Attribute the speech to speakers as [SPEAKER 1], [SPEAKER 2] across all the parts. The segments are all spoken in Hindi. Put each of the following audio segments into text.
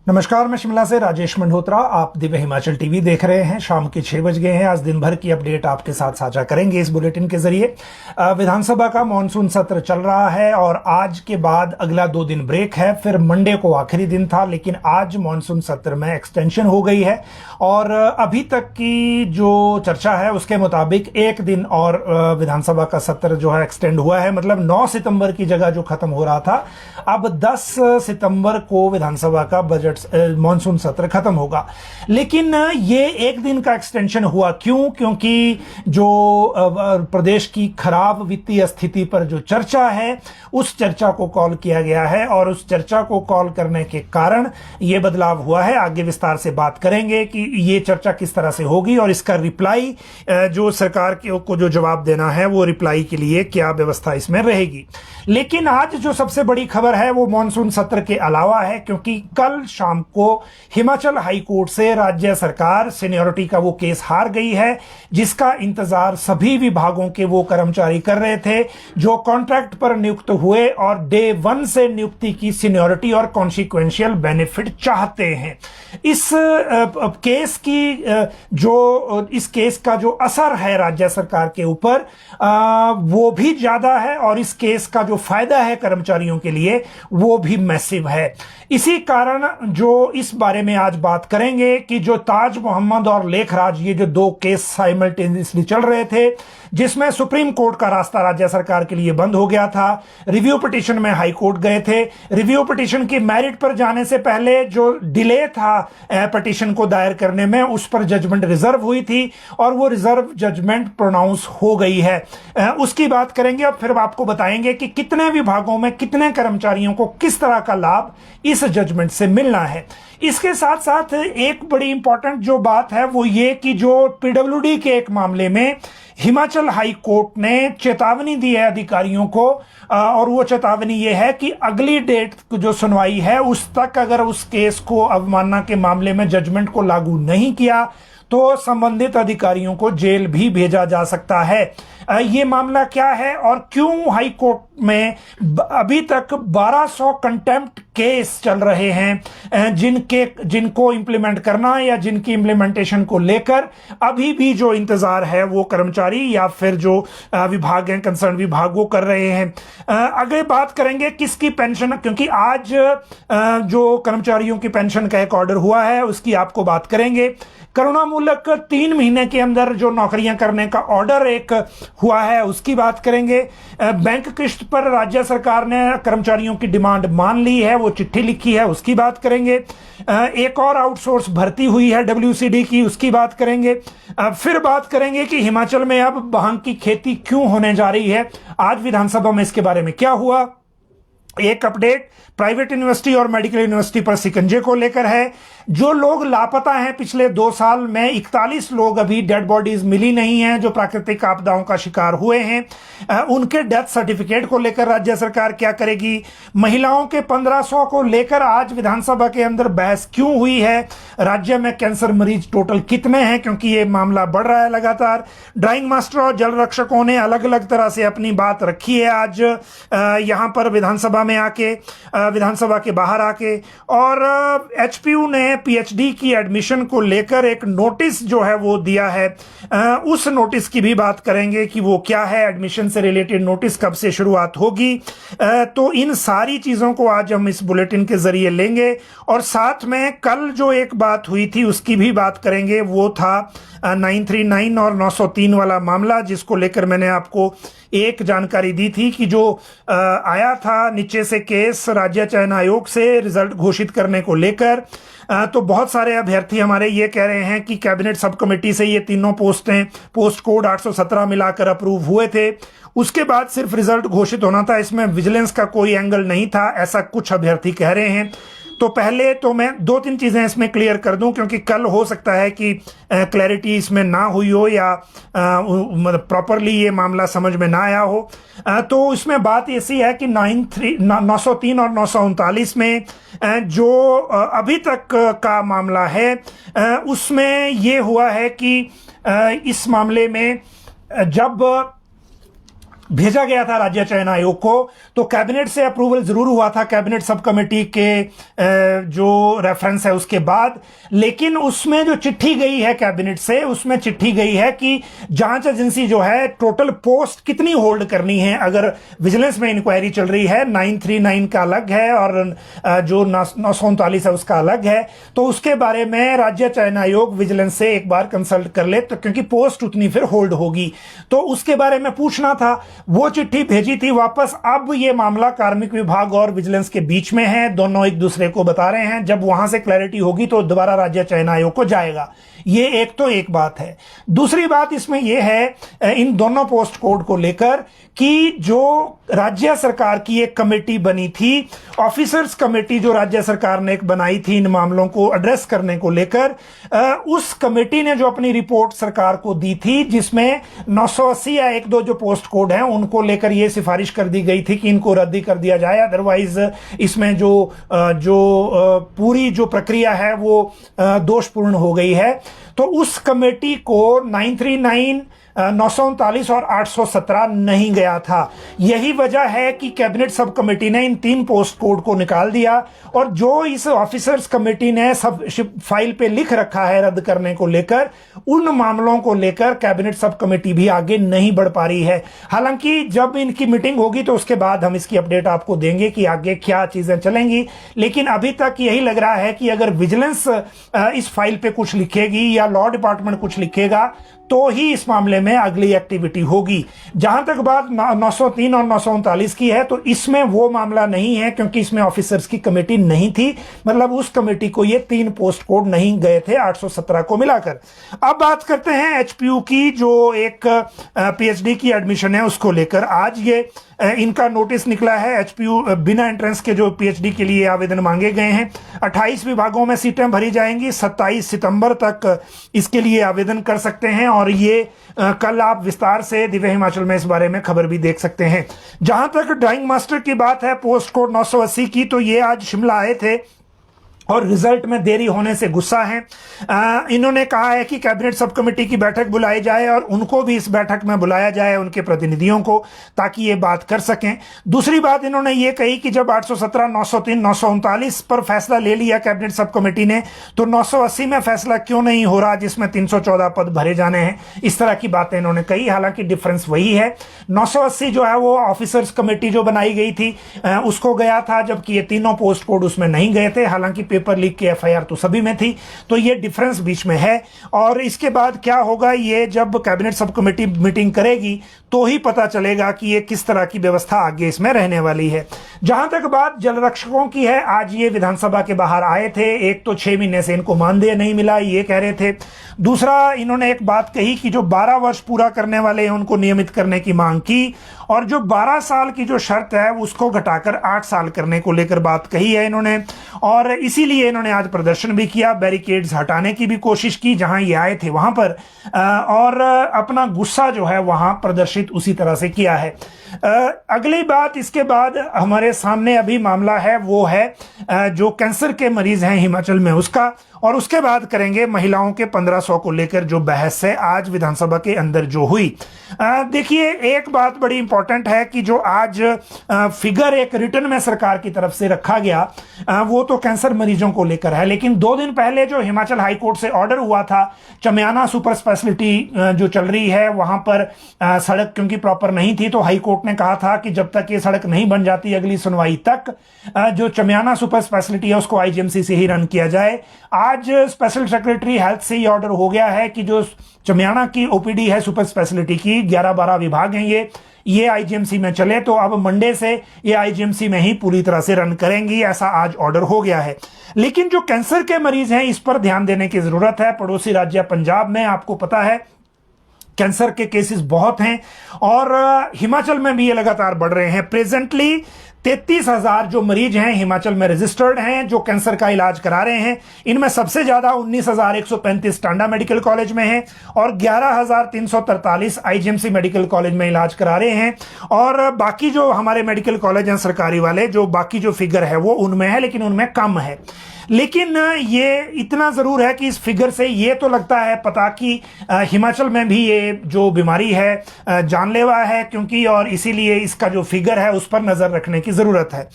[SPEAKER 1] नमस्कार, मैं शिमला से राजेश मल्होत्रा। आप दिव्य हिमाचल टीवी देख रहे हैं। शाम के 6 बज गए हैं। आज दिन भर की अपडेट आपके साथ साझा करेंगे इस बुलेटिन के जरिए। विधानसभा का मॉनसून सत्र चल रहा है और आज के बाद अगला 2 दिन ब्रेक है। फिर मंडे को आखिरी दिन था, लेकिन आज मॉनसून सत्र में एक्सटेंशन हो गई है और अभी तक की जो चर्चा है उसके मुताबिक 1 दिन और विधानसभा का सत्र जो है एक्सटेंड हुआ है। मतलब 9 सितंबर की जगह जो खत्म हो रहा था, अब 10 सितंबर को विधानसभा का बजट मॉनसून सत्र खत्म होगा। लेकिन ये 1 दिन का एक्सटेंशन हुआ क्यों? क्योंकि जो प्रदेश की खराब वित्तीय स्थिति पर जो चर्चा है, उस चर्चा को कॉल किया गया है और उस चर्चा को कॉल करने के कारण ये बदलाव हुआ है। आगे विस्तार से बात करेंगे कि ये चर्चा किस तरह से होगी और इसका रिप्लाई जो सरकार को जो जवाब देना है, वो रिप्लाई के लिए क्या व्यवस्था इसमें रहेगी। लेकिन आज जो सबसे बड़ी खबर है वो मॉनसून सत्र के अलावा है, क्योंकि कल शाम को हिमाचल हाई कोर्ट से राज्य सरकार सीनियरिटी का वो केस हार गई है, जिसका इंतजार सभी विभागों के वो कर्मचारी कर रहे थे जो कॉन्ट्रैक्ट पर नियुक्त हुए और डे 1 से नियुक्ति की सीनियरिटी और कॉन्सिक्वेंशियल बेनिफिट चाहते हैं। इस केस का जो असर है राज्य सरकार के ऊपर, वो भी ज्यादा है और इस केस का जो फायदा है कर्मचारियों के लिए वो भी मैसिव है। इसी कारण जो इस बारे में आज बात करेंगे कि जो ताज मोहम्मद और लेखराज, ये जो 2 केस साइमल्टेनियसली चल रहे थे, जिसमें सुप्रीम कोर्ट का रास्ता राज्य सरकार के लिए बंद हो गया था। रिव्यू पिटीशन में हाई कोर्ट गए थे। रिव्यू पिटीशन की मेरिट पर जाने से पहले जो डिले था पिटीशन को दायर करने में, उस पर जजमेंट रिजर्व हुई थी और वो रिजर्व जजमेंट प्रोनाउंस हो गई है। उसकी बात करेंगे और फिर आपको बताएंगे कि कितने विभागों में कितने कर्मचारियों को किस तरह का लाभ इस जजमेंट से मिलना है। इसके साथ साथ एक बड़ी इंपॉर्टेंट जो बात है वो ये कि जो पीडब्ल्यूडी के एक मामले में हिमाचल हाई कोर्ट ने चेतावनी दी है अधिकारियों को, और वो चेतावनी ये है कि अगली डेट जो सुनवाई है उस तक अगर उस केस को, अवमानना के मामले में जजमेंट को लागू नहीं किया तो संबंधित अधिकारियों को जेल भी भेजा जा सकता है। ये मामला क्या है और क्यों हाई कोर्ट में अभी तक 1200 कंटेम्प्ट केस चल रहे हैं, जिनको इंप्लीमेंट करना या जिनकी इंप्लीमेंटेशन को लेकर अभी भी जो इंतजार है वो कर्मचारी या फिर जो विभाग हैं, कंसर्न विभाग, वो कर रहे हैं। अगले बात करेंगे किसकी पेंशन, क्योंकि आज जो कर्मचारियों की पेंशन का एक ऑर्डर हुआ है उसकी आपको बात करेंगे। करुणा मूलक 3 महीने के अंदर जो नौकरियां करने का ऑर्डर एक हुआ है उसकी बात करेंगे। बैंक किस्त पर राज्य सरकार ने कर्मचारियों की डिमांड मान ली है, वो चिट्ठी लिखी है, उसकी बात करेंगे। एक और आउटसोर्स भर्ती हुई है WCD की, उसकी बात करेंगे। फिर बात करेंगे कि हिमाचल में अब भांग की खेती क्यों होने जा रही है। आज विधानसभा में इसके बारे में क्या हुआ। एक अपडेट प्राइवेट यूनिवर्सिटी और मेडिकल यूनिवर्सिटी पर शिकंजे को लेकर है। जो लोग लापता हैं पिछले 2 साल में, 41 लोग अभी डेड बॉडीज मिली नहीं हैं जो प्राकृतिक आपदाओं का शिकार हुए हैं। उनके डेथ सर्टिफिकेट को लेकर राज्य सरकार क्या करेगी। महिलाओं के 1500 को लेकर आज विधानसभा के अंदर बहस क्यों हुई है। राज्य में कैंसर मरीज टोटल कितने हैं, क्योंकि ये मामला बढ़ रहा है लगातार। ड्राइंग मास्टर और जल रक्षकों ने अलग अलग तरह से अपनी बात रखी है आज यहां पर विधानसभा में आके, विधानसभा के बाहर आके। और HPU ने PhD की एडमिशन को लेकर एक नोटिस जो है वो दिया है। उस नोटिस की भी बात करेंगे कि वो क्या है, एडमिशन से रिलेटेड नोटिस कब से शुरुआत होगी। तो इन सारी चीजों को आज हम इस बुलेटिन के जरिए लेंगे और साथ में कल जो एक बात हुई थी उसकी भी बात करेंगे। वो था 939 और 903 वाला मामला, जिसको लेकर मैंने आपको एक जानकारी दी थी कि जो आया था नीचे से केस राज्य चयन आयोग से रिजल्ट घोषित करने को लेकर। तो बहुत सारे अभ्यर्थी हमारे ये कह रहे हैं कि कैबिनेट सब कमेटी से ये तीनों पोस्टें पोस्ट कोड 817 मिलाकर अप्रूव हुए थे। उसके बाद सिर्फ रिजल्ट घोषित होना था, इसमें विजिलेंस का कोई एंगल नहीं था, ऐसा कुछ अभ्यर्थी कह रहे हैं। तो पहले तो मैं 2-3 चीजें इसमें क्लियर कर दूं, क्योंकि कल हो सकता है कि क्लैरिटी इसमें ना हुई हो या मतलब प्रॉपरली ये मामला समझ में ना आया हो। तो इसमें बात ऐसी है कि 903 और 939 में जो अभी तक का मामला है उसमें ये हुआ है कि इस मामले में जब भेजा गया था राज्य चयन आयोग को, तो कैबिनेट से अप्रूवल जरूर हुआ था कैबिनेट सब कमेटी के जो रेफरेंस है उसके बाद, लेकिन उसमें जो चिट्ठी गई है कैबिनेट से, उसमें चिट्ठी गई है कि जांच एजेंसी जो है टोटल पोस्ट कितनी होल्ड करनी है। अगर विजिलेंस में इंक्वायरी चल रही है 939 का अलग है और जो 939 है उसका अलग है, तो उसके बारे में राज्य चयन आयोग विजिलेंस से एक बार कंसल्ट कर ले, तो क्योंकि पोस्ट उतनी फिर होल्ड होगी, तो उसके बारे में पूछना था। वो चिट्ठी भेजी थी वापस। अब ये मामला कार्मिक विभाग और विजिलेंस के बीच में है, दोनों एक दूसरे को बता रहे हैं। जब वहां से क्लैरिटी होगी तो दोबारा राज्य चयन आयोग को जाएगा। ये एक बात है। दूसरी बात इसमें यह है इन दोनों पोस्ट कोड को लेकर कि जो राज्य सरकार की एक कमेटी बनी थी, ऑफिसर्स कमेटी जो राज्य सरकार ने एक बनाई थी इन मामलों को एड्रेस करने को लेकर, उस कमेटी ने जो अपनी रिपोर्ट सरकार को दी थी जिसमें 980 या 1-2 जो पोस्ट कोड हैं उनको लेकर यह सिफारिश कर दी गई थी कि इनको रद्द कर दिया जाए, अदरवाइज इसमें जो पूरी जो प्रक्रिया है वो दोषपूर्ण हो गई है। तो उस कमेटी को 939, 939 और 817 नहीं गया था। यही वजह है कि कैबिनेट सब कमेटी ने इन 3 पोस्ट कोड को निकाल दिया, और जो इस ऑफिसर्स कमेटी ने सब फाइल पे लिख रखा है रद्द करने को लेकर, उन मामलों को लेकर कैबिनेट सब कमेटी भी आगे नहीं बढ़ पा रही है। हालांकि जब इनकी मीटिंग होगी तो उसके बाद हम इसकी अपडेट आपको देंगे कि आगे क्या चीजें चलेंगी, लेकिन अभी तक यही लग रहा है कि अगर विजिलेंस इस फाइल पे कुछ लिखेगी या लॉ डिपार्टमेंट कुछ लिखेगा तो ही इस मामले में अगली एक्टिविटी होगी। जहां तक बात 903 और 939 की है, तो इसमें वो मामला नहीं है क्योंकि इसमें ऑफिसर्स की कमेटी नहीं थी, मतलब उस कमेटी को ये 3 पोस्ट कोड नहीं गए थे 817 को मिलाकर। अब बात करते हैं एचपीयू की, जो एक पीएचडी की एडमिशन है उसको लेकर। आज ये इनका नोटिस निकला है। एचपीयू बिना एंट्रेंस के जो पीएचडी के लिए आवेदन मांगे गए हैं, 28 विभागों में सीटें भरी जाएंगी। 27 सितंबर तक इसके लिए आवेदन कर सकते हैं, और ये कल आप विस्तार से दिव्य हिमाचल में इस बारे में खबर भी देख सकते हैं। जहां तक ड्राइंग मास्टर की बात है पोस्ट कोड 980 की, तो ये आज शिमला आए थे और रिजल्ट में देरी होने से गुस्सा है। इन्होंने कहा है कि कैबिनेट सब कमेटी की बैठक बुलाई जाए और उनको भी इस बैठक में बुलाया जाए, उनके प्रतिनिधियों को, ताकि ये बात कर सकें। दूसरी बात इन्होंने ये कही कि जब 817, 903, 939 पर फैसला ले लिया कैबिनेट सब कमेटी ने, तो 980 में फैसला क्यों नहीं हो रहा जिसमें 314 पद भरे जाने हैं। इस तरह की बातें इन्होंने कही। हालांकि डिफरेंस वही है, 980 जो है वो ऑफिसर्स कमेटी जो बनाई गई थी उसको गया था, जबकि ये तीनों पोस्ट कोड उसमें नहीं गए थे। हालांकि पेपर लीक की एफआईआर तो सभी में थी, तो ये डिफरेंस बीच में है। और इसके बाद क्या होगा, ये जब कैबिनेट सब कमेटी मीटिंग करेगी तो ही पता चलेगा कि ये किस तरह की व्यवस्था आगे इसमें रहने वाली है। जहां तक बात जल रक्षकों की है, आज ये विधानसभा के बाहर आए थे। एक तो 6 महीने से इनको मानदेय नहीं मिला, ये कह रहे थे। दूसरा इन्होंने एक बात कही कि जो 12 वर्ष पूरा करने वाले हैं उनको नियमित करने की मांग की, और जो 12 साल की जो शर्त है उसको घटाकर 8 साल करने को लेकर बात कही है इन्होंने। और इसीलिए इन्होंने आज प्रदर्शन भी किया, बैरिकेड्स हटाने की भी कोशिश की जहां ये आए थे वहां पर, और अपना गुस्सा जो है वहां प्रदर्शित उसी तरह से किया है। अगली बात इसके बाद हमारे सामने अभी मामला है वो है जो कैंसर के मरीज हैं हिमाचल में उसका, और उसके बाद करेंगे महिलाओं के 1500 को लेकर जो बहस है आज विधानसभा के अंदर जो हुई। देखिए, एक बात बड़ी इंपॉर्टेंट है कि जो आज फिगर एक रिटर्न में सरकार की तरफ से रखा गया वो तो कैंसर मरीजों को लेकर है, लेकिन 2 दिन पहले जो हिमाचल हाईकोर्ट से ऑर्डर हुआ था, चमियाना सुपर स्पेशलिटी जो चल रही है वहां पर सड़क क्योंकि प्रॉपर नहीं थी, तो हाईकोर्ट ने कहा था कि जब तक ये सड़क नहीं बन जाती अगली सुनवाई तक जो चमियाना सुपर स्पेशलिटी है उसको आईजीएमसी से ही रन किया जाए। आज स्पेशल सेक्रेटरी हेल्थ से ये ऑर्डर हो गया है कि जो चमियाना की ओपीडी है सुपर स्पेशलिटी की, 11-12 विभाग हैं ये आईजीएमसी में चले, तो अब मंडे से ये आईजीएमसी में ही पूरी तरह से रन करेंगी, ऐसा आज ऑर्डर हो गया है। लेकिन जो कैंसर के मरीज हैं इस पर ध्यान देने की जरूरत है। पड़ोसी राज्य पंजाब में आपको पता है कैंसर के केसेस बहुत हैं, और हिमाचल में भी ये लगातार बढ़ रहे हैं। प्रेजेंटली 33,000 जो मरीज हैं हिमाचल में रजिस्टर्ड हैं जो कैंसर का इलाज करा रहे हैं। इनमें सबसे ज्यादा 19,135 टांडा मेडिकल कॉलेज में हैं, और 11,343 आईजीएमसी मेडिकल कॉलेज में इलाज करा रहे हैं। और बाकी जो हमारे मेडिकल कॉलेज हैं सरकारी वाले, जो बाकी जो फिगर है वो उनमें है, लेकिन उनमें कम है। लेकिन ये इतना जरूर है कि इस फिगर से ये तो लगता है पता कि हिमाचल में भी ये जो बीमारी है जानलेवा है, क्योंकि और इसीलिए इसका जो फिगर है उस पर नजर रखने की जरूरत है।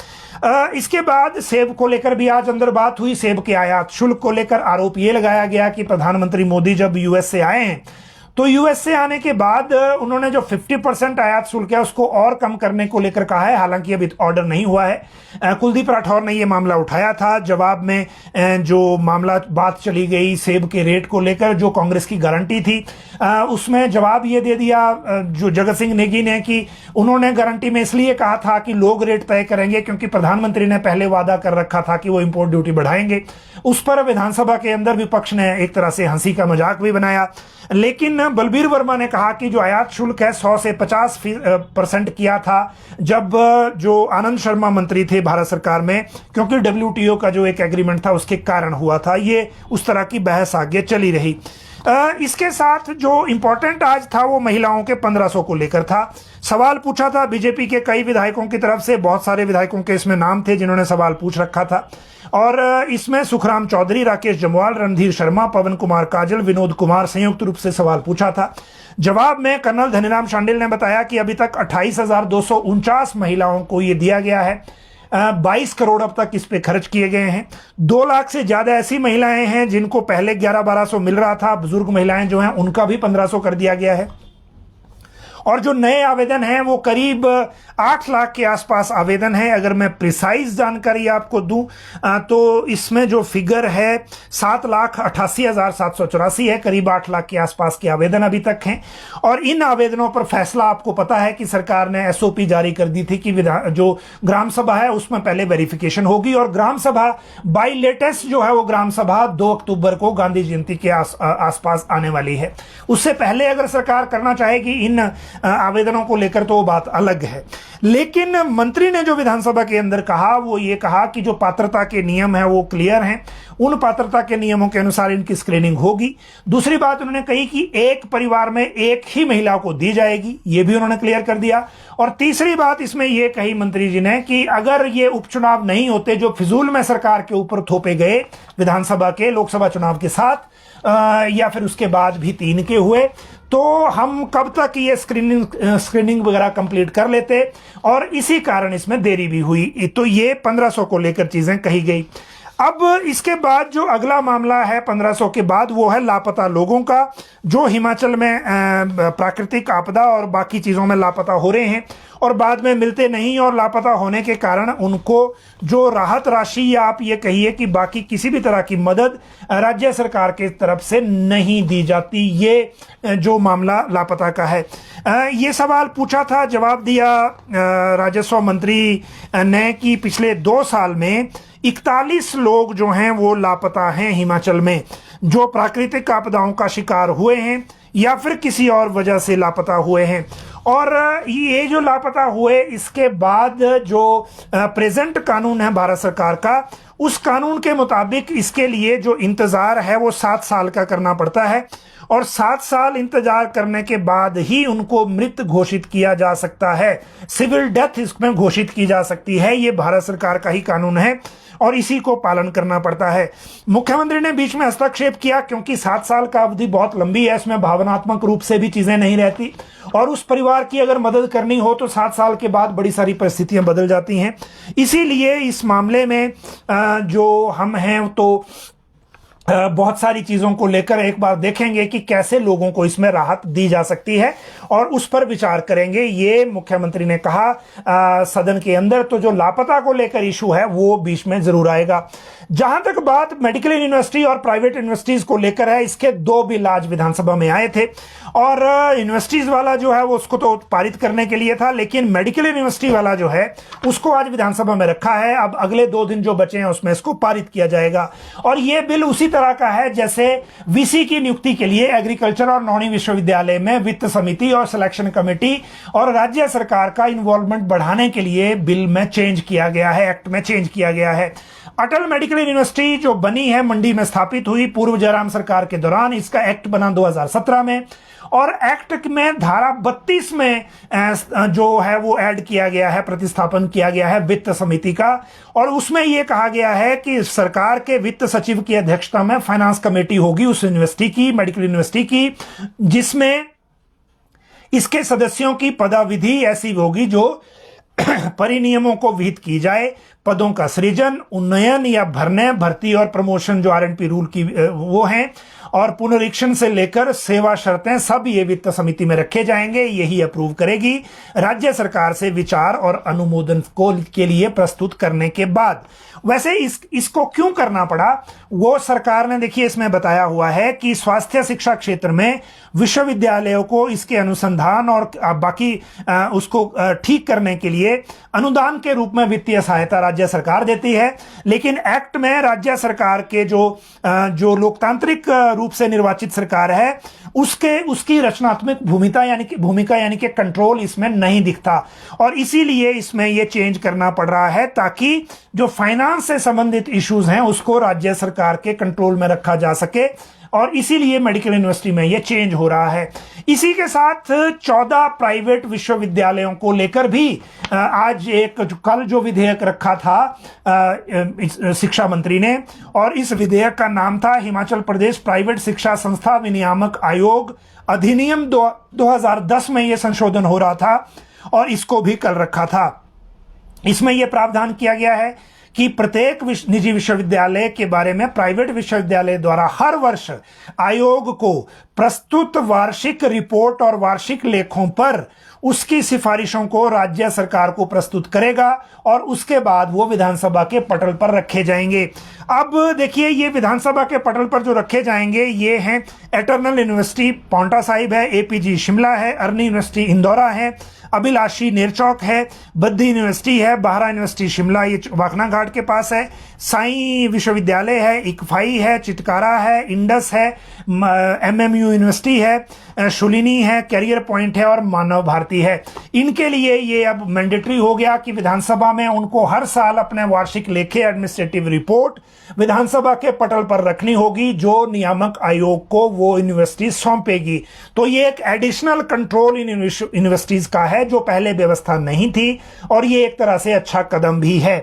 [SPEAKER 1] इसके बाद सेब को लेकर भी आज अंदर बात हुई। सेब के आयात शुल्क को लेकर आरोप ये लगाया गया कि प्रधानमंत्री मोदी जब यूएस से आए हैं तो यूएस से आने के बाद उन्होंने जो 50% आयात शुल्क है उसको और कम करने को लेकर कहा है। हालांकि अभी ऑर्डर नहीं हुआ है। कुलदीप राठौर ने यह मामला उठाया था। जवाब में जो मामला बात चली गई सेब के रेट को लेकर, जो कांग्रेस की गारंटी थी, उसमें जवाब ये दे दिया जो जगत सिंह नेगी ने कि उन्होंने गारंटी में इसलिए कहा था कि लोग रेट तय करेंगे क्योंकि प्रधानमंत्री ने पहले वादा कर रखा था कि वो इंपोर्ट ड्यूटी बढ़ाएंगे। उस पर विधानसभा के अंदर विपक्ष ने एक तरह से हंसी का मजाक भी बनाया। लेकिन बलबीर वर्मा ने कहा कि जो आयात शुल्क है 100 से 50% किया था जब जो आनंद शर्मा मंत्री थे भारत सरकार में, क्योंकि डब्ल्यूटीओ का जो एक एग्रीमेंट था उसके कारण हुआ था। ये उस तरह की बहस आगे चली रही। इसके साथ जो इंपॉर्टेंट आज था वो महिलाओं के 1500 को लेकर था। सवाल पूछा था बीजेपी के कई विधायकों की तरफ से, बहुत सारे विधायकों के इसमें नाम थे जिन्होंने सवाल पूछ रखा था। और इसमें सुखराम चौधरी, राकेश जम्वाल, रणधीर शर्मा, पवन कुमार काजल, विनोद कुमार संयुक्त रूप से सवाल पूछा था। जवाब में कर्नल धनीराम शांडिल ने बताया कि अभी तक 28,249 महिलाओं को ये दिया गया है। 22 करोड़ अब तक इस पे खर्च किए गए हैं। 2 लाख से ज्यादा ऐसी महिलाएं हैं जिनको पहले 11-1200 मिल रहा था। बुजुर्ग महिलाएं जो हैं उनका भी 1500 कर दिया गया है। और जो नए आवेदन हैं वो करीब 8 लाख के आसपास आवेदन है। अगर मैं प्रिसाइज जानकारी आपको दूं तो इसमें जो फिगर है 7,88,784 है। करीब 8 लाख के आसपास के आवेदन अभी तक हैं। और इन आवेदनों पर फैसला, आपको पता है कि सरकार ने एसओपी जारी कर दी थी कि जो ग्राम सभा है उसमें पहले वेरिफिकेशन होगी। और ग्राम सभा बाई लेटेस्ट जो है वो ग्राम सभा 2 अक्टूबर को गांधी जयंती के आसपास आने वाली है। उससे पहले अगर सरकार करना चाहेगी इन आवेदनों को लेकर तो वो बात अलग है। लेकिन मंत्री ने जो विधानसभा के अंदर कहा वो ये कहा कि जो पात्रता के नियम है वो क्लियर हैं, उन पात्रता के नियमों के अनुसार इनकी स्क्रीनिंग होगी। दूसरी बात उन्होंने कही कि एक परिवार में एक ही महिला को दी जाएगी, ये भी उन्होंने क्लियर कर दिया। और तीसरी बात इसमें यह कही मंत्री जी ने कि अगर ये उपचुनाव नहीं होते जो फिजूल में सरकार के ऊपर थोपे गए विधानसभा के लोकसभा चुनाव के साथ या फिर उसके बाद भी 3 के हुए, तो हम कब तक ये स्क्रीनिंग वगैरह कंप्लीट कर लेते। और इसी कारण इसमें देरी भी हुई। तो ये 1500 को लेकर चीजें कही गई। अब इसके बाद जो अगला मामला है 1500 के बाद वो है लापता लोगों का, जो हिमाचल में प्राकृतिक आपदा और बाकी चीज़ों में लापता हो रहे हैं और बाद में मिलते नहीं, और लापता होने के कारण उनको जो राहत राशि या आप ये कहिए कि बाकी किसी भी तरह की मदद राज्य सरकार की तरफ से नहीं दी जाती। ये जो मामला लापता का है, ये सवाल पूछा था, जवाब दिया राजस्व मंत्री ने कि पिछले 2 साल में 41 लोग जो हैं वो लापता हैं हिमाचल में, जो प्राकृतिक आपदाओं का शिकार हुए हैं या फिर किसी और वजह से लापता हुए हैं। और ये जो लापता हुए इसके बाद जो प्रेजेंट कानून है भारत सरकार का, उस कानून के मुताबिक इसके लिए जो इंतजार है वो 7 साल का करना पड़ता है। और 7 साल इंतजार करने के बाद ही उनको मृत घोषित किया जा सकता है, सिविल डेथ इसमें घोषित की जा सकती है। ये भारत सरकार का ही कानून है और इसी को पालन करना पड़ता है। मुख्यमंत्री ने बीच में हस्तक्षेप किया क्योंकि 7 साल का अवधि बहुत लंबी है, इसमें भावनात्मक रूप से भी चीजें नहीं रहती और उस परिवार की अगर मदद करनी हो तो 7 साल के बाद बड़ी सारी परिस्थितियां बदल जाती हैं। इसीलिए इस मामले में जो हम हैं तो बहुत सारी चीजों को लेकर एक बार देखेंगे कि कैसे लोगों को इसमें राहत दी जा सकती है और उस पर विचार करेंगे, ये मुख्यमंत्री ने कहा सदन के अंदर। तो जो लापता को लेकर इशू है वो बीच में जरूर आएगा। जहां तक बात मेडिकल यूनिवर्सिटी और प्राइवेट यूनिवर्सिटीज को लेकर है, इसके 2 बिल आज विधानसभा में आए थे और यूनिवर्सिटीज वाला जो है वो उसको तो पारित करने के लिए था, लेकिन मेडिकल यूनिवर्सिटी वाला जो है उसको आज विधानसभा में रखा है। अब अगले 2 दिन जो बचे हैं उसमें इसको पारित किया जाएगा। और ये बिल उसी तरह का है जैसे वीसी की नियुक्ति के लिए एग्रीकल्चर और नौणी विश्वविद्यालय में वित्त समिति और सिलेक्शन कमेटी और राज्य सरकार का इन्वॉल्वमेंट बढ़ाने के लिए बिल में चेंज किया गया है, एक्ट में चेंज किया गया है। अटल मेडिकल यूनिवर्सिटी जो बनी है मंडी में स्थापित हुई पूर्व जयराम सरकार के दौरान। इसका एक्ट बना 2017 में, और एक्ट में धारा 32 में जो है वो ऐड किया गया है, प्रतिस्थापन किया गया है वित्त समिति का। और उसमें यह कहा गया है कि सरकार के वित्त सचिव की अध्यक्षता में फाइनेंस कमेटी होगी उस यूनिवर्सिटी की, मेडिकल यूनिवर्सिटी की, जिसमें इसके सदस्यों की पदाविधि ऐसी होगी जो परिनियमों को विहित की जाए। पदों का सृजन, उन्नयन या भर्ती और प्रमोशन जो आरएनपी रूल की वो हैं, और पुनरीक्षण से लेकर सेवा शर्तें सब ये वित्त समिति में रखे जाएंगे। यही अप्रूव करेगी राज्य सरकार से विचार और अनुमोदन को के लिए प्रस्तुत करने के बाद। वैसे इसको क्यों करना पड़ा वो सरकार ने, देखिए इसमें बताया हुआ है कि स्वास्थ्य शिक्षा क्षेत्र में विश्वविद्यालयों को इसके अनुसंधान और बाकी उसको ठीक करने के लिए अनुदान के रूप में वित्तीय सहायता राज्य सरकार देती है। लेकिन एक्ट में राज्य सरकार के जो लोकतांत्रिक रूप से निर्वाचित सरकार है उसकी रचनात्मक भूमिका यानी कि कंट्रोल इसमें नहीं दिखता, और इसीलिए इसमें यह चेंज करना पड़ रहा है ताकि जो फाइनेंस से संबंधित इश्यूज हैं उसको राज्य सरकार के कंट्रोल में रखा जा सके, और इसीलिए मेडिकल यूनिवर्सिटी में यह चेंज हो रहा है। इसी के साथ 14 प्राइवेट विश्वविद्यालयों को लेकर भी आज कल जो विधेयक रखा था शिक्षा मंत्री ने, और इस विधेयक का नाम था हिमाचल प्रदेश प्राइवेट शिक्षा संस्था विनियामक आयोग अधिनियम 2010 में यह संशोधन हो रहा था, और इसको भी कल रखा था। इसमें यह प्रावधान किया गया है कि प्रत्येक निजी विश्वविद्यालय के बारे में प्राइवेट विश्वविद्यालय द्वारा हर वर्ष आयोग को प्रस्तुत वार्षिक रिपोर्ट और वार्षिक लेखों पर उसकी सिफारिशों को राज्य सरकार को प्रस्तुत करेगा, और उसके बाद वो विधानसभा के पटल पर रखे जाएंगे। अब देखिए ये विधानसभा के पटल पर जो रखे जाएंगे ये हैं एटर्नल यूनिवर्सिटी पांवटा साहिब है, एपीजी शिमला है, अर्नी यूनिवर्सिटी इंदौरा है, अभिलाषी नेरचौक है, बद्दी यूनिवर्सिटी है, बाहरा यूनिवर्सिटी शिमला ये वाकना घाट के पास है, साई विश्वविद्यालय है, इकफाई है, चिटकारा है, इंडस है, एमएमयू यूनिवर्सिटी है, शुलिनी है, कैरियर पॉइंट है और मानव भारती है। इनके लिए ये अब मैंडेटरी हो गया कि विधानसभा में उनको हर साल अपने वार्षिक लेखे एडमिनिस्ट्रेटिव रिपोर्ट विधानसभा के पटल पर रखनी होगी, जो नियामक आयोग को वो यूनिवर्सिटी सौंपेगी। तो ये एक एडिशनल कंट्रोल इन यूनिवर्सिटीज का है जो पहले व्यवस्था नहीं थी, और ये एक तरह से अच्छा कदम भी है।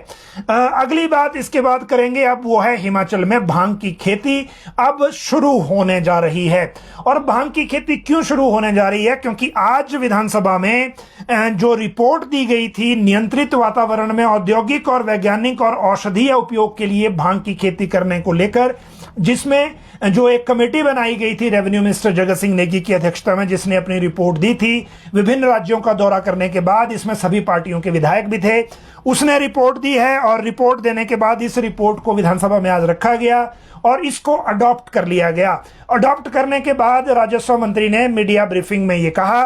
[SPEAKER 1] अगली बात इसके बाद करेंगे अब वो है हिमाचल में भांग की खेती अब शुरू होने जा रही है। और भांग की खेती क्यों शुरू होने जा रही है? क्योंकि आज विधानसभा में जो रिपोर्ट दी गई थी नियंत्रित वातावरण में औद्योगिक और वैज्ञानिक और औषधीय उपयोग के लिए भांग की खेती करने को लेकर, जिसमें जो एक कमेटी बनाई गई थी रेवेन्यू मिनिस्टर जगत सिंह नेगी की अध्यक्षता में, जिसने अपनी रिपोर्ट दी थी विभिन्न राज्यों का दौरा करने के बाद, इसमें सभी पार्टियों के विधायक भी थे, उसने रिपोर्ट दी है। और रिपोर्ट देने के बाद इस रिपोर्ट को विधानसभा में आज रखा गया और इसको अडॉप्ट कर लिया गया। अडॉप्ट करने के बाद राजस्व मंत्री ने मीडिया ब्रीफिंग में यह कहा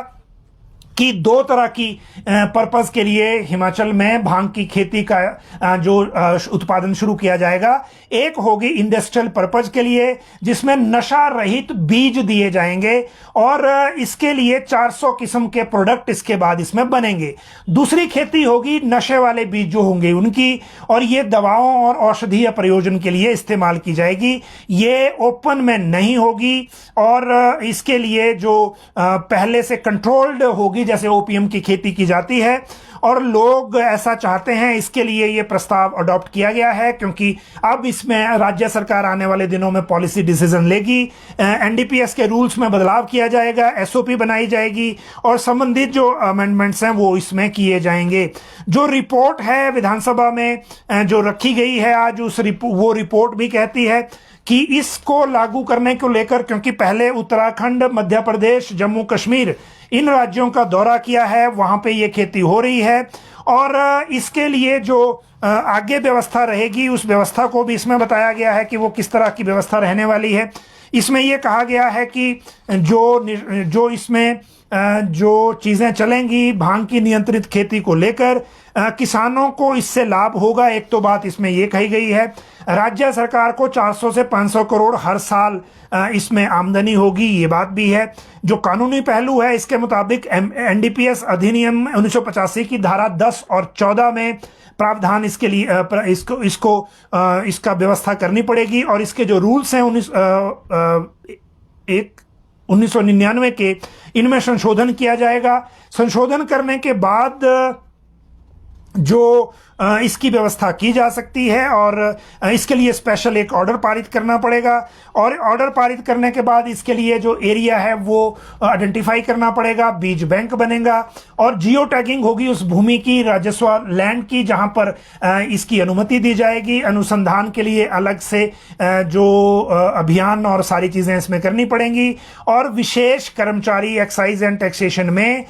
[SPEAKER 1] कि 2 तरह की पर्पस के लिए हिमाचल में भांग की खेती का जो उत्पादन शुरू किया जाएगा। एक होगी इंडस्ट्रियल पर्पस के लिए, जिसमें नशा रहित बीज दिए जाएंगे और इसके लिए 400 किस्म के प्रोडक्ट इसके बाद इसमें बनेंगे। दूसरी खेती होगी नशे वाले बीज जो होंगे उनकी, और ये दवाओं और औषधीय प्रयोजन के लिए इस्तेमाल की जाएगी। ये ओपन में नहीं होगी और इसके लिए जो पहले से कंट्रोल्ड होगी, जैसे ओपीएम की खेती की जाती है, और लोग ऐसा चाहते हैं। इसके लिए यह प्रस्ताव अडॉप्ट किया गया है क्योंकि अब इसमें राज्य सरकार आने वाले दिनों में पॉलिसी डिसीजन लेगी, एनडीपीएस के रूल्स में बदलाव किया जाएगा, एसओपी बनाई जाएगी और संबंधित जो अमेंडमेंट्स हैं वो इसमें किए जाएंगे। जो रिपोर्ट है विधानसभा में जो रखी गई है आज, वो रिपोर्ट भी कहती है कि इसको लागू करने को लेकर, क्योंकि पहले उत्तराखंड, मध्य प्रदेश, जम्मू कश्मीर इन राज्यों का दौरा किया है, वहां पे ये खेती हो रही है, और इसके लिए जो आगे व्यवस्था रहेगी उस व्यवस्था को भी इसमें बताया गया है कि वो किस तरह की व्यवस्था रहने वाली है। इसमें यह कहा गया है कि जो इसमें जो चीजें चलेंगी भांग की नियंत्रित खेती को लेकर, किसानों को इससे लाभ होगा। एक तो बात इसमें यह कही गई है, राज्य सरकार को 400 से 500 करोड़ हर साल इसमें आमदनी होगी, ये बात भी है। जो कानूनी पहलू है, इसके मुताबिक एनडीपीएस अधिनियम 1985 की धारा 10 और 14 में प्रावधान इसके लिए इसका व्यवस्था करनी पड़ेगी, और इसके जो रूल्स हैं 1999 के, इनमें संशोधन किया जाएगा। संशोधन करने के बाद जो इसकी व्यवस्था की जा सकती है, और इसके लिए स्पेशल एक ऑर्डर पारित करना पड़ेगा, और ऑर्डर पारित करने के बाद इसके लिए जो एरिया है वो आइडेंटिफाई करना पड़ेगा, बीज बैंक बनेगा, और जियो टैगिंग होगी उस भूमि की, राजस्व लैंड की, जहां पर इसकी अनुमति दी जाएगी। अनुसंधान के लिए अलग से जो अभियान और सारी चीजें इसमें करनी पड़ेंगी, और विशेष कर्मचारी एक्साइज एंड टैक्सेशन में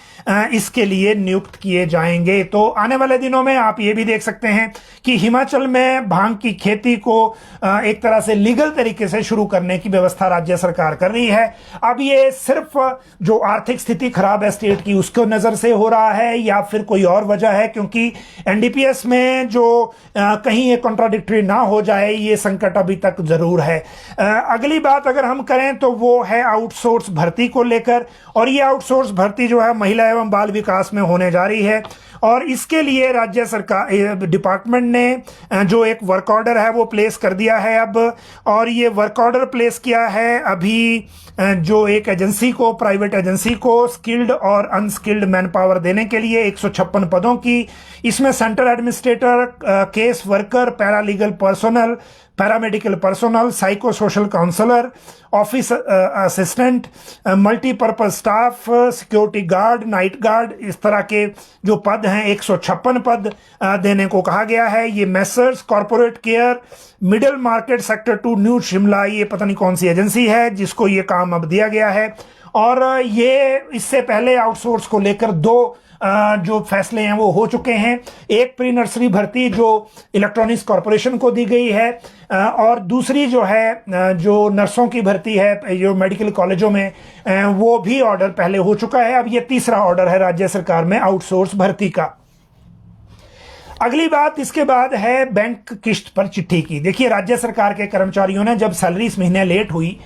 [SPEAKER 1] इसके लिए नियुक्त किए जाएंगे। तो आने वाले दिनों में आप ये भी देख सकते हैं कि हिमाचल में भांग की खेती को एक तरह से लीगल तरीके से शुरू करने की व्यवस्था राज्य सरकार कर रही है। अब ये सिर्फ जो आर्थिक स्थिति खराब है स्टेट की, उसको नजर से हो रहा है, या फिर कोई और वजह है? क्योंकि एनडीपीएस में जो कहीं ये कॉन्ट्राडिक्टरी ना हो जाए, ये संकट अभी तक जरूर है। अगली बात अगर हम करें तो वो है आउटसोर्स भर्ती को लेकर, और ये आउटसोर्स भर्ती जो है महिला एवं बाल विकास में होने जा रही है, और इसके लिए राज्य सरकार डिपार्टमेंट ने जो एक वर्क ऑर्डर है वो प्लेस कर दिया है अब, और ये वर्क ऑर्डर प्लेस किया है अभी जो एक एजेंसी को, प्राइवेट एजेंसी को, स्किल्ड और अनस्किल्ड मैन पावर देने के लिए 156 पदों की। इसमें centre administrator, case worker, paralegal personal, paramedical personal, psycho social counsellor, office assistant, multipurpose staff, security guard, night guard, इस तरह के जो पद हैं 156 पद देने को कहा गया है। ये messrs corporate care, middle market sector 2 new Shimla, ये पता नहीं कौन सी एजेंसी है जिसको ये काम अब दिया गया है। और ये इससे पहले आउटसोर्स को लेकर 2 जो फैसले हैं वो हो चुके हैं। एक प्री नर्सरी भर्ती जो इलेक्ट्रॉनिक्स कॉरपोरेशन को दी गई है, और दूसरी जो है जो नर्सों की भर्ती है जो मेडिकल कॉलेजों में, वो भी ऑर्डर पहले हो चुका है। अब ये तीसरा ऑर्डर है राज्य सरकार में आउटसोर्स भर्ती का। अगली बात इसके बाद है बैंक किश्त पर चिट्ठी की। देखिए, राज्य सरकार के कर्मचारियों ने जब सैलरी इस महीने लेट हुई,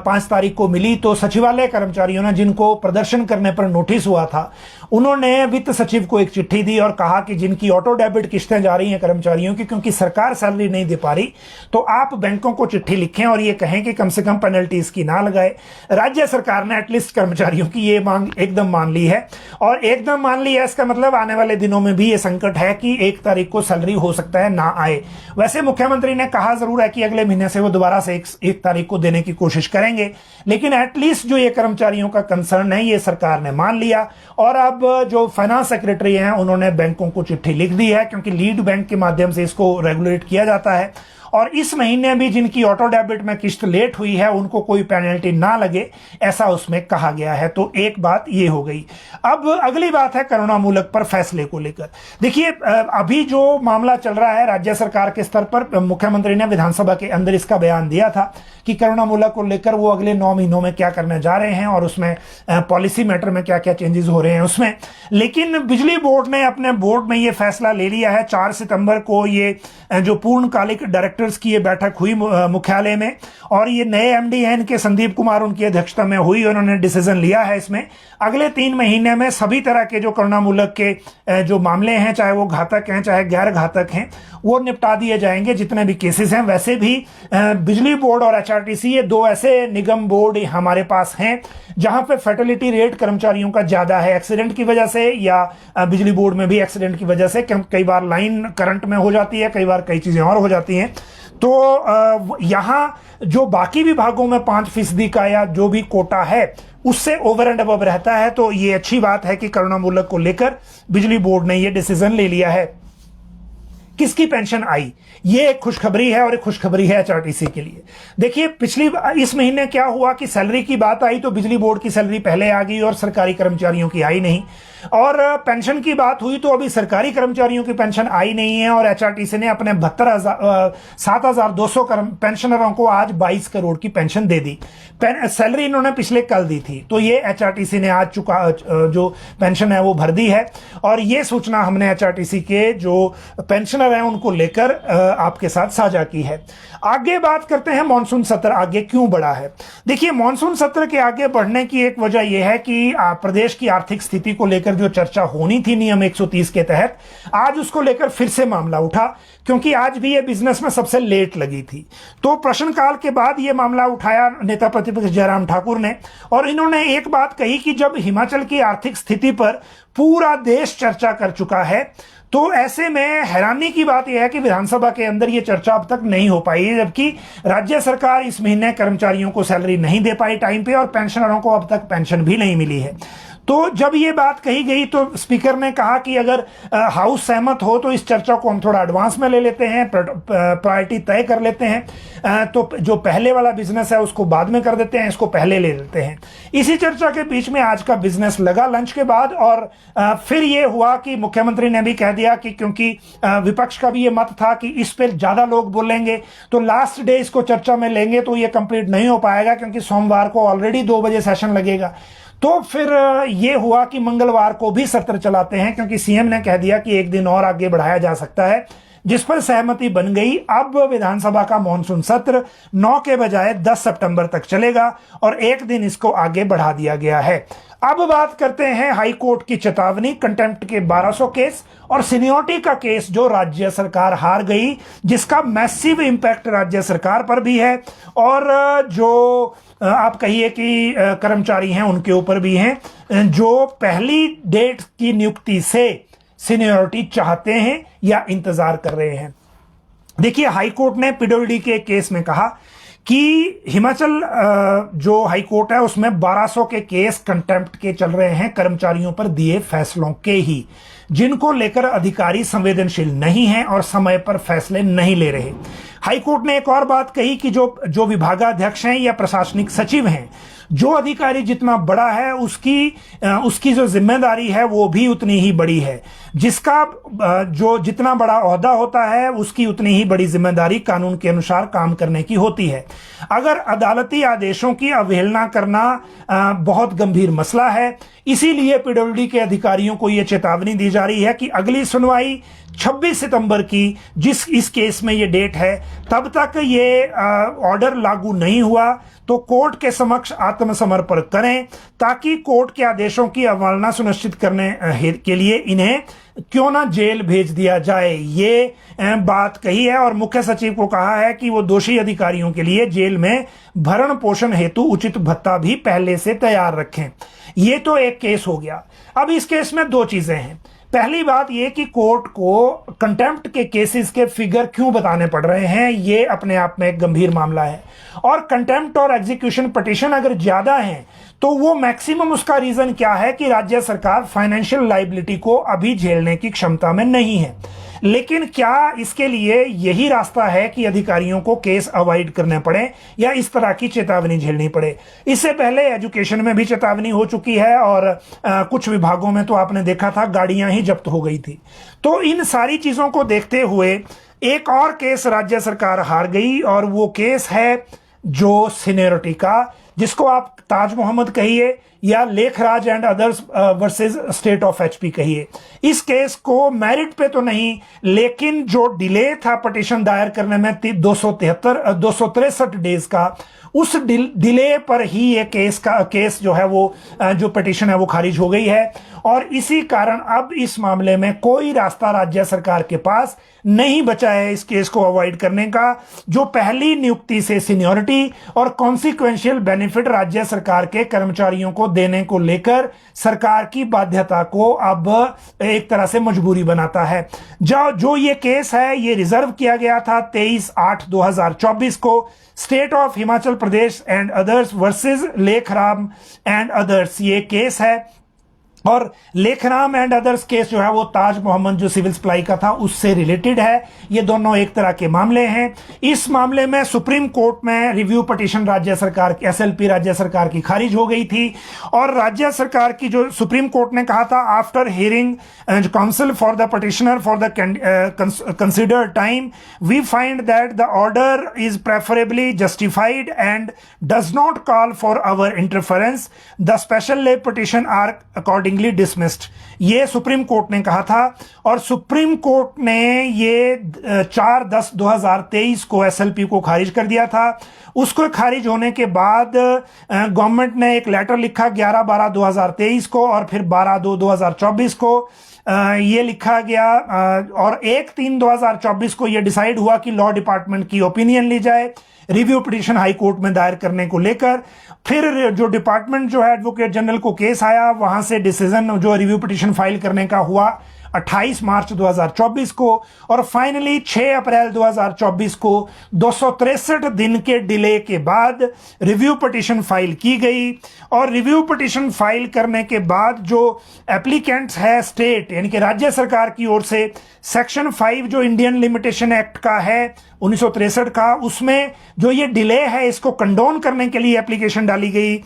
[SPEAKER 1] 5 तारीख को मिली, तो सचिवालय कर्मचारियों ने, जिनको प्रदर्शन करने पर नोटिस हुआ था, उन्होंने वित्त सचिव को एक चिट्ठी दी और कहा कि जिनकी ऑटो डेबिट किश्तें जा रही हैं कर्मचारियों की, क्योंकि सरकार सैलरी नहीं दे पा रही, तो आप बैंकों को चिट्ठी लिखें और ये कहें कि कम से कम पेनल्टी इसकी ना लगाए। राज्य सरकार ने एटलीस्ट कर्मचारियों की ये मांग एकदम मान ली है, और एकदम मान ली है इसका मतलब आने वाले दिनों में भी ये संकट है कि 1 तारीख को सैलरी हो सकता है ना आए। वैसे मुख्यमंत्री ने कहा जरूर है कि अगले महीने से वो दोबारा से 1 तारीख को देने की कोशिश करेंगे, लेकिन एटलीस्ट जो ये कर्मचारियों का कंसर्न है ये सरकार ने मान लिया। और अब जो फाइनेंस सेक्रेटरी हैं उन्होंने बैंकों को चिट्ठी लिख दी है, क्योंकि लीड बैंक के माध्यम से इसको रेगुलेट किया जाता है, और इस महीने भी जिनकी ऑटो डेबिट में किश्त लेट हुई है उनको कोई पेनल्टी ना लगे, ऐसा उसमें कहा गया है। तो एक बात ये हो गई। अब अगली बात है करुणामूलक पर फैसले को लेकर। देखिए, अभी जो मामला चल रहा है राज्य सरकार के स्तर पर, मुख्यमंत्री ने विधानसभा के अंदर इसका बयान दिया था कि करुणामूलक को लेकर वो अगले 9 महीनों में क्या करने जा रहे हैं, और उसमें पॉलिसी मैटर में क्या क्या चेंजेस हो रहे हैं उसमें। लेकिन बिजली बोर्ड ने अपने बोर्ड में ये फैसला ले लिया है। 4 सितंबर को ये जो पूर्णकालिक डायरेक्टर्स की ये बैठक हुई मुख्यालय में, और ये नए एमडी हैं इनके, संदीप कुमार, उनकी अध्यक्षता में हुई। उन्होंने डिसीजन लिया है इसमें अगले 3 महीने में सभी तरह के जो करुणामूलक के जो मामले हैं, चाहे वो घातक हैं चाहे गैर घातक हैं, वो निपटा दिए जाएंगे, जितने भी केसेस हैं। वैसे भी बिजली बोर्ड और एचआरटीसी, ये 2 ऐसे निगम बोर्ड हमारे पास हैं जहां पे फर्टिलिटी रेट कर्मचारियों का ज्यादा है, एक्सीडेंट की वजह से, या बिजली बोर्ड में भी एक्सीडेंट की वजह से, कई बार लाइन करंट में हो जाती है, कई बार कई चीजें और हो जाती हैं। तो यहां जो बाकी विभागों में 5% का या जो भी कोटा है उससे ओवर एंड अबव रहता है। तो ये अच्छी बात है कि करुणामूलक को लेकर बिजली बोर्ड ने ये डिसीजन ले लिया है। किसकी पेंशन आई, ये एक खुशखबरी है, और एक खुशखबरी है एचआरटीसी के लिए। देखिए, इस महीने क्या हुआ कि सैलरी की बात आई तो बिजली बोर्ड की सैलरी पहले आ गई और सरकारी कर्मचारियों की आई नहीं। और पेंशन की बात हुई तो अभी सरकारी कर्मचारियों की पेंशन आई नहीं है, और एचआरटीसी ने अपने 7,200 पेंशनरों को आज 22 करोड़ की पेंशन दे दी। सैलरी इन्होंने पिछले कल दी थी, तो ये एचआरटीसी ने आज जो पेंशन है वो भर दी है। और ये सूचना हमने एचआरटीसी के जो पेंशनर हैं उनको लेकर आपके साथ साझा की है। आगे बात करते हैं मॉनसून सत्र आगे क्यों बढ़ा है। देखिए, मॉनसून सत्र के आगे बढ़ने की एक वजह यह है कि प्रदेश की आर्थिक स्थिति को लेकर जो चर्चा होनी थी नियम 130 के तहत, आज उसको लेकर फिर से मामला उठा, क्योंकि आज भी ये बिजनेस में सबसे लेट लगी थी। तो प्रश्नकाल के बाद ये मामला उठाया नेता प्रतिपक्ष जयराम ठाकुर ने, और इन्होंने एक बात कही कि जब हिमाचल की आर्थिक स्थिति पर पूरा देश चर्चा कर चुका है, तो ऐसे में हैरानी की बात यह है कि विधानसभा के अंदर यह चर्चा अब तक नहीं हो पाई है, जबकि राज्य सरकार इस महीने कर्मचारियों को सैलरी नहीं दे पाई टाइम पे, और पेंशनरों को अब तक पेंशन भी नहीं मिली है। तो जब ये बात कही गई तो स्पीकर ने कहा कि अगर हाउस सहमत हो तो इस चर्चा को हम थोड़ा एडवांस में ले लेते हैं, प्रायोरिटी तय कर लेते हैं, तो जो पहले वाला बिजनेस है उसको बाद में कर देते हैं, इसको पहले ले लेते हैं। इसी चर्चा के बीच में आज का बिजनेस लगा लंच के बाद, और फिर ये हुआ कि मुख्यमंत्री ने भी कह दिया कि क्योंकि विपक्ष का भी ये मत था कि इस पर ज्यादा लोग बोलेंगे तो लास्ट डे इसको चर्चा में लेंगे तो ये कंप्लीट नहीं हो पाएगा, क्योंकि सोमवार को ऑलरेडी 2 बजे सेशन लगेगा। तो फिर ये हुआ कि मंगलवार को भी सत्र चलाते हैं, क्योंकि सीएम ने कह दिया कि एक दिन और आगे बढ़ाया जा सकता है, जिस पर सहमति बन गई। अब विधानसभा का मॉनसून सत्र 9 के बजाय 10 सितंबर तक चलेगा, और एक दिन इसको आगे बढ़ा दिया गया है। अब बात करते हैं हाई कोर्ट की चेतावनी, कंटेम्प्ट के 1200 केस और सीनियरिटी का केस जो राज्य सरकार हार गई, जिसका मैसिव इंपैक्ट राज्य सरकार पर भी है, और जो आप कहिए कि कर्मचारी हैं उनके ऊपर भी हैं, जो पहली डेट की नियुक्ति से सीनियरिटी चाहते हैं या इंतजार कर रहे हैं। देखिए, हाईकोर्ट ने पीडब्ल्यूडी के केस में कहा कि हिमाचल जो हाईकोर्ट है उसमें 1200 के केस कंटेम्प्ट के चल रहे हैं कर्मचारियों पर दिए फैसलों के ही, जिनको लेकर अधिकारी संवेदनशील नहीं हैं और समय पर फैसले नहीं ले रहे। हाईकोर्ट ने एक और बात कही कि जो विभागाध्यक्ष हैं या प्रशासनिक सचिव हैं, जो अधिकारी जितना बड़ा है उसकी जो जिम्मेदारी है वो भी उतनी ही बड़ी है, जिसका जो जितना बड़ा ओहदा होता है उसकी उतनी ही बड़ी जिम्मेदारी कानून के अनुसार काम करने की होती है। अगर अदालती आदेशों की अवहेलना करना बहुत गंभीर मसला है, इसीलिए पीडब्ल्यूडी के अधिकारियों को यह चेतावनी दी जा रही है कि अगली सुनवाई 26 सितंबर की, जिस इस केस में ये डेट है, तब तक ये ऑर्डर लागू नहीं हुआ तो कोर्ट के समक्ष आत्मसमर्पण करें, ताकि कोर्ट के आदेशों की अवमानना सुनिश्चित करने के लिए इन्हें क्यों ना जेल भेज दिया जाए। ये बात कही है, और मुख्य सचिव को कहा है कि वो दोषी अधिकारियों के लिए जेल में भरण पोषण हेतु उचित भत्ता भी पहले से तैयार रखें। ये तो एक केस हो गया। अब इस केस में 2 चीजें हैं। पहली बात यह कि कोर्ट को कंटेम्प्ट के केसेस के फिगर क्यों बताने पड़ रहे हैं, ये अपने आप में एक गंभीर मामला है। और कंटेम्प्ट और एग्जीक्यूशन पिटीशन अगर ज्यादा हैं तो वो मैक्सिमम उसका रीजन क्या है कि राज्य सरकार फाइनेंशियल लायबिलिटी को अभी झेलने की क्षमता में नहीं है। लेकिन क्या इसके लिए यही रास्ता है कि अधिकारियों को केस अवॉइड करने पड़े या इस तरह की चेतावनी झेलनी पड़े? इससे पहले एजुकेशन में भी चेतावनी हो चुकी है, और कुछ विभागों में तो आपने देखा था गाड़ियां ही जब्त हो गई थी। तो इन सारी चीजों को देखते हुए एक और केस राज्य सरकार हार गई, और वो केस है जो सीनियरिटी का, जिसको आप ताज मोहम्मद कहिए या Lekhraj and others versus state of HP कहिए। इस केस को मेरिट पे तो नहीं, लेकिन जो डिले था पिटीशन दायर करने में 263 डेज का, उस डिले पर ही ये केस जो है वो जो पिटीशन है वो खारिज हो गई है। और इसी कारण अब इस मामले में कोई रास्ता राज्य सरकार के पास नहीं बचा है इस केस को अवॉइड करने का। जो पहली नियुक्ति से सीनियरिटी और कॉन्सिक्वेंशियल बेनिफिट राज्य सरकार के कर्मचारियों को देने को लेकर सरकार की बाध्यता को अब एक तरह से मजबूरी बनाता है। जो ये केस है ये रिजर्व किया गया था 23/8/2024 को, state of Himachal Pradesh and others versus Lekhram and others ये केस है। और लेखराम एंड अदर्स केस जो है वो ताज मोहम्मद जो सिविल सप्लाई का था उससे रिलेटेड है। ये दोनों एक तरह के मामले हैं। इस मामले में सुप्रीम कोर्ट में रिव्यू पिटीशन राज्य सरकार की, एसएलपी राज्य सरकार की खारिज हो गई थी और राज्य सरकार की जो सुप्रीम कोर्ट ने कहा था, after hearing counsel for the petitioner for the considered time we find that the order is preferably justified and does not call for our interference. The special leave petition are accordingly dismissed. ये सुप्रीम कोर्ट ने कहा था और सुप्रीम कोर्ट ने ये 4/10/2023 को एसएलपी को खारिज कर दिया था। उसको खारिज होने के बाद गवर्नमेंट ने एक लेटर लिखा 11/12/2023 को और फिर 12/2/2024 को ये लिखा गया और 1/3/2024 को ये डिसाइड हुआ कि लॉ डिपार्टमेंट की ओपिनियन ली जाए रिव्यू पिटीशन हाई कोर्ट में दायर करने को लेकर। फिर जो डिपार्टमेंट जो है एडवोकेट जनरल को केस आया, वहां से डिसीजन जो रिव्यू पिटीशन फाइल करने का हुआ 28 मार्च 2024 को और फाइनली 6 अप्रैल 2024 को 263 दिन के डिले के बाद रिव्यू पिटीशन फाइल की गई। और रिव्यू पिटीशन फाइल करने के बाद जो एप्लीकेंट्स है स्टेट यानी कि राज्य सरकार की ओर से सेक्शन 5 जो इंडियन लिमिटेशन एक्ट का है 1963 का, उसमें जो ये डिले है इसको कंडोन करने के लिए एप्लीकेशन डाली गई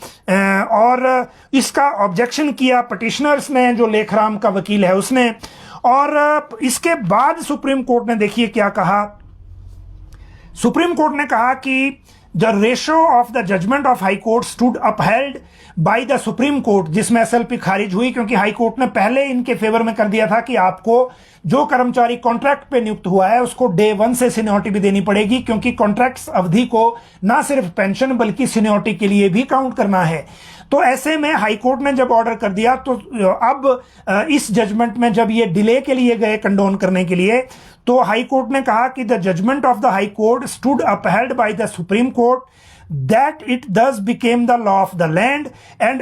[SPEAKER 1] और इसका ऑब्जेक्शन किया पिटिशनर्स ने, जो लेखराम का वकील है उसने। और इसके बाद सुप्रीम कोर्ट ने देखिए क्या कहा। सुप्रीम कोर्ट ने कहा कि the ratio of the judgment of high court stood upheld by the supreme court, जिसमें एसएलपी खारिज हुई क्योंकि हाई कोर्ट ने पहले इनके फेवर में कर दिया था कि आपको जो कर्मचारी कॉन्ट्रैक्ट पे नियुक्त हुआ है उसको डे 1 से सीनियोरिटी भी देनी पड़ेगी, क्योंकि कॉन्ट्रैक्ट अवधि को ना सिर्फ पेंशन बल्कि सीनियोरिटी के लिए भी काउंट करना है। तो ऐसे में हाई कोर्ट ने जब ऑर्डर कर दिया तो अब इस जजमेंट में जब ये डिले के लिए गए कंडोन करने के लिए, तो हाई कोर्ट ने कहा कि the judgment of the high court stood upheld by the supreme court that it thus became the law of the land and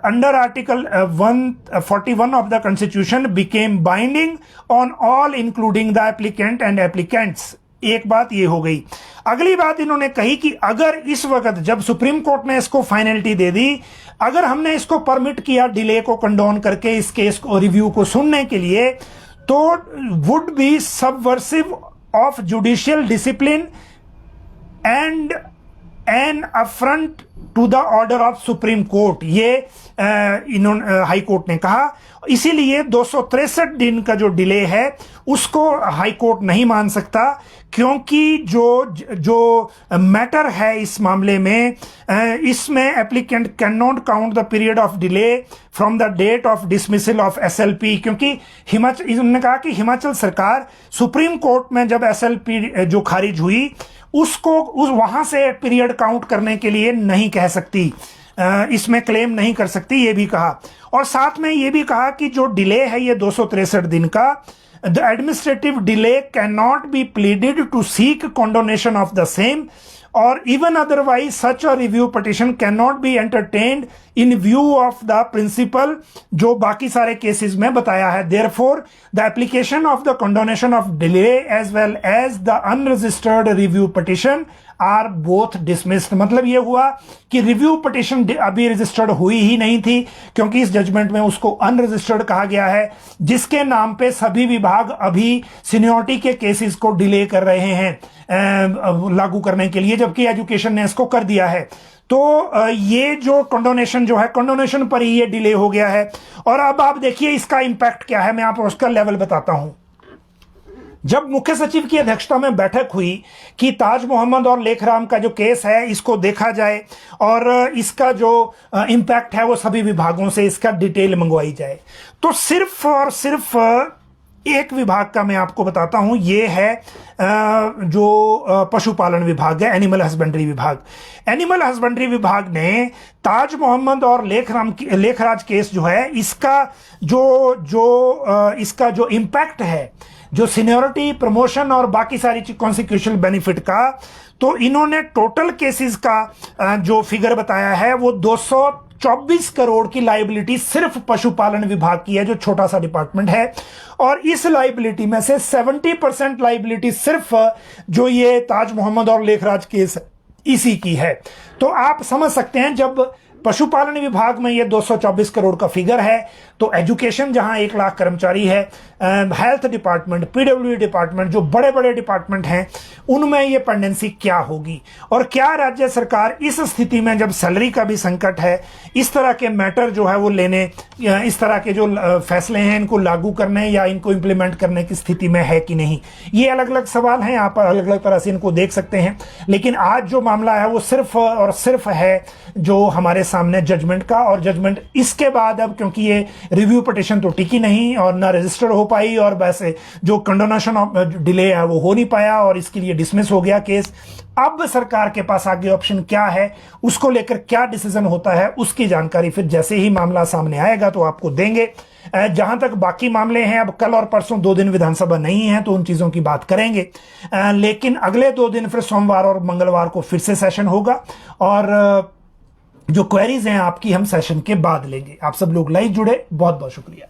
[SPEAKER 1] under article 141 of the constitution became binding on all including the applicant and applicants। एक बात ये हो गई। अगली बात इन्होंने कही कि अगर इस वक्त जब सुप्रीम कोर्ट ने इसको फाइनलिटी दे दी, अगर हमने इसको परमिट किया डिले को कंडोन करके इस केस को रिव्यू को सुनने के लिए, तो would be subversive of judicial discipline and an affront to the order of supreme court. ये इन्होंने हाई कोर्ट ने कहा। इसीलिए 263 दिन का जो डिले है उसको हाई कोर्ट नहीं मान सकता, क्योंकि जो मैटर है इस मामले में, इसमें applicant can not count the period of delay from the date of dismissal of SLP, क्योंकि इन्होंने कहा कि हिमाचल सरकार सुप्रीम कोर्ट में जब एसएलपी जो खारिज हुई उसको वहां से पीरियड काउंट करने के लिए नहीं कह सकती, इसमें क्लेम नहीं कर सकती, ये भी कहा। और साथ में ये भी कहा कि जो डिले है ये 263 दिन का, the administrative delay can not be pleaded to seek condonation of the same or even otherwise such a review petition cannot be entertained in view of the principle जो बाकी सारे केसेस में बताया है। therefore the application of the condonation of delay as well as the unregistered review petition are both dismissed। मतलब ये हुआ कि रिव्यू पिटिशन अभी रजिस्टर्ड हुई ही नहीं थी, क्योंकि इस जजमेंट में उसको अनरजिस्टर्ड कहा गया है, जिसके नाम पे सभी विभाग अभी सीनियोरिटी के केसेस को डिले कर रहे हैं लागू करने के लिए, जबकि एजुकेशन ने इसको कर दिया है। तो ये जो कंडोनेशन जो है, कंडोनेशन पर ही ये डिले हो गया है। और अब आप देखिए इसका इंपैक्ट क्या है, मैं आपको उसका लेवल बताता हूं। जब मुख्य सचिव की अध्यक्षता में बैठक हुई कि ताज मोहम्मद और लेखराम का जो केस है इसको देखा जाए और इसका जो इंपैक्ट है वो सभी विभागों से इसका डिटेल मंगवाई जाए, तो सिर्फ और सिर्फ एक विभाग का मैं आपको बताता हूं, ये है जो पशुपालन विभाग है, एनिमल हस्बेंड्री विभाग। एनिमल हस्बेंड्री विभाग ने ताज मोहम्मद और लेखराज केस जो है इसका इसका जो इंपैक्ट है, जो सीनियोरिटी, प्रमोशन और बाकी सारी कॉन्सिक्यूशनल बेनिफिट का, तो इन्होंने टोटल केसेस का जो फिगर बताया है वो 224 करोड़ की लाइबिलिटी सिर्फ पशुपालन विभाग की है, जो छोटा सा डिपार्टमेंट है। और इस लाइबिलिटी में से 70% लाइबिलिटी सिर्फ जो ये ताज मोहम्मद और लेखराज केस इसी की है। तो आप समझ सकते हैं जब पशुपालन विभाग में ये 224 करोड़ का फिगर है। तो एजुकेशन जहां 1 लाख कर्मचारी है, हेल्थ डिपार्टमेंट, पीडब्ल्यूडी डिपार्टमेंट, जो बड़े बड़े डिपार्टमेंट हैं, उनमें ये पेंडेंसी क्या होगी, और क्या राज्य सरकार इस स्थिति में जब सैलरी का भी संकट है, इस तरह के मैटर जो है वो लेने, इस तरह के जो फैसले हैं इनको लागू करने या इनको इंप्लीमेंट करने की स्थिति में है कि नहीं। ये अलग अलग सवाल हैं, आप अलग अलग तरह से इनको देख सकते हैं। लेकिन आज जो मामला है वो सिर्फ और सिर्फ है जो हमारे सामने जजमेंट का, और जजमेंट इसके बाद अब क्योंकि ये रिव्यू पिटीशन तो टिकी नहीं और ना रजिस्टर हो पाई, और वैसे जो कंडोनेशन ऑफ डिले है वो हो नहीं पाया और इसके लिए डिसमिस हो गया केस। अब सरकार के पास आगे ऑप्शन क्या है, उसको लेकर क्या डिसीजन होता है, उसकी जानकारी फिर जैसे ही मामला सामने आएगा तो आपको देंगे। जहां तक बाकी मामले हैं, अब कल और परसों 2 दिन विधानसभा नहीं है तो उन चीजों की बात करेंगे, लेकिन अगले 2 दिन फिर सोमवार और मंगलवार को फिर से सेशन होगा, और जो क्वेरीज हैं आपकी हम सेशन के बाद लेंगे। आप सब लोग लाइव जुड़े, बहुत बहुत शुक्रिया।